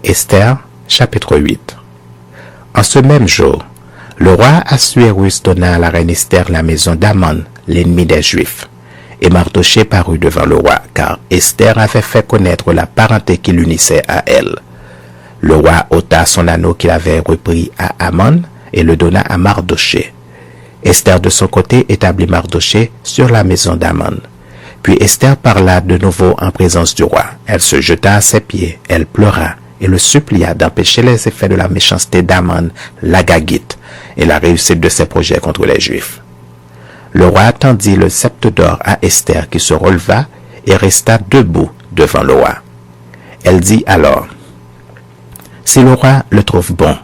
Esther, chapitre 8. En ce même jour, le roi Assuérus donna à la reine Esther la maison d'Aman, l'ennemi des Juifs. Et Mardochée parut devant le roi, car Esther avait fait connaître la parenté qui l'unissait à elle. Le roi ôta son anneau qu'il avait repris à Aman et le donna à Mardochée. Esther de son côté établit Mardochée sur la maison d'Aman. Puis Esther parla de nouveau en présence du roi. Elle se jeta à ses pieds, elle pleura et le supplia d'empêcher les effets de la méchanceté d'Aman, l'Agagite, et la réussite de ses projets contre les Juifs. Le roi tendit le sceptre d'or à Esther qui se releva et resta debout devant le roi. Elle dit alors, « Si le roi le trouve bon,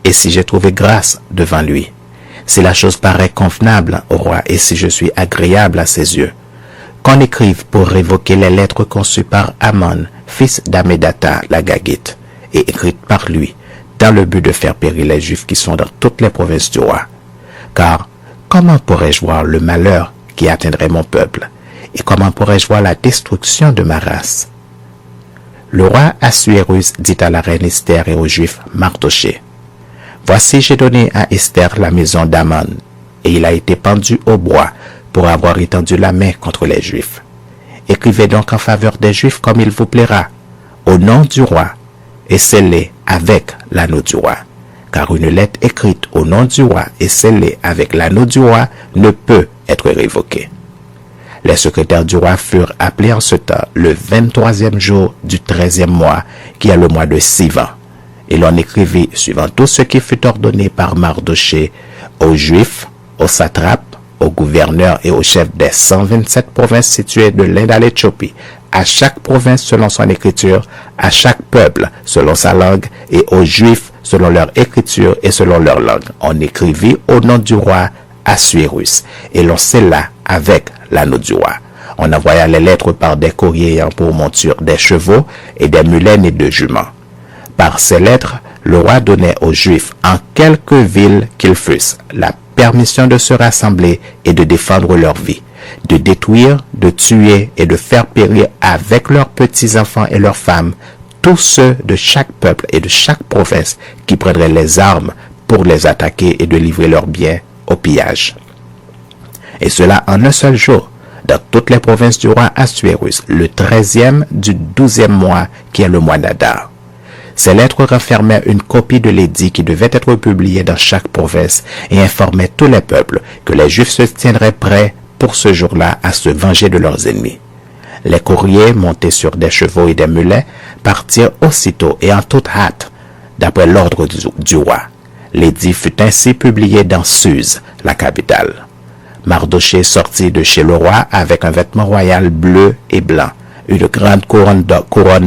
et si j'ai trouvé grâce devant lui, si la chose paraît convenable au roi et si je suis agréable à ses yeux, qu'on écrive pour révoquer les lettres conçues par Aman, fils d'Amédata l'Agagite, et écrites par lui, dans le but de faire périr les Juifs qui sont dans toutes les provinces du roi. Car comment pourrais-je voir le malheur qui atteindrait mon peuple, et comment pourrais-je voir la destruction de ma race? » Le roi Assuérus dit à la reine Esther et aux Juifs Mardochée, « Voici j'ai donné à Esther la maison d'Aman, et il a été pendu au bois pour avoir étendu la main contre les Juifs. Écrivez donc en faveur des Juifs comme il vous plaira, au nom du roi, et scellez avec l'anneau du roi. Car une lettre écrite au nom du roi et scellée avec l'anneau du roi ne peut être révoquée. » Les secrétaires du roi furent appelés en ce temps le 23e jour du 13e mois, qui est le mois de Sivan. Et l'on écrivit, suivant tout ce qui fut ordonné par Mardochée, aux Juifs, aux satrapes, aux gouverneurs et aux chefs des 127 provinces situées de l'Inde à l'Éthiopie, à chaque province selon son écriture, à chaque peuple selon sa langue, et aux Juifs selon leur écriture et selon leur langue. On écrivit au nom du roi Assuérus, et l'on scella avec l'anneau du roi. On envoya les lettres par des courriers ayant pour monture des chevaux et des mulets nés de juments. Par ces lettres, le roi donnait aux Juifs, en quelque ville qu'ils fussent, la permission de se rassembler et de défendre leur vie, de détruire, de tuer et de faire périr avec leurs petits-enfants et leurs femmes tous ceux de chaque peuple et de chaque province qui prendraient les armes pour les attaquer et de livrer leurs biens au pillage. Et cela en un seul jour, dans toutes les provinces du roi Assuérus, le 13e du 12e mois, qui est le mois d'Adar. Ces lettres renfermaient une copie de l'édit qui devait être publié dans chaque province et informaient tous les peuples que les Juifs se tiendraient prêts pour ce jour-là à se venger de leurs ennemis. Les courriers, montés sur des chevaux et des mulets, partirent aussitôt et en toute hâte, d'après l'ordre du roi. L'édit fut ainsi publié dans Suse, la capitale. Mardochée sortit de chez le roi avec un vêtement royal bleu et blanc, une grande couronne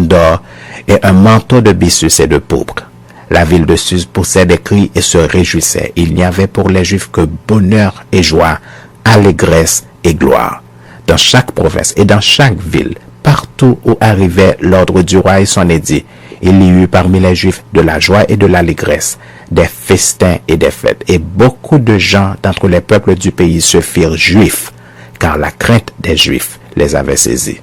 d'or et un manteau de byssus et de pourpre. La ville de Suse poussait des cris et se réjouissait. Il n'y avait pour les Juifs que bonheur et joie, allégresse et gloire. Dans chaque province et dans chaque ville, partout où arrivait l'ordre du roi et son édit, il y eut parmi les Juifs de la joie et de l'allégresse, des festins et des fêtes, et beaucoup de gens d'entre les peuples du pays se firent juifs, car la crainte des Juifs les avait saisis.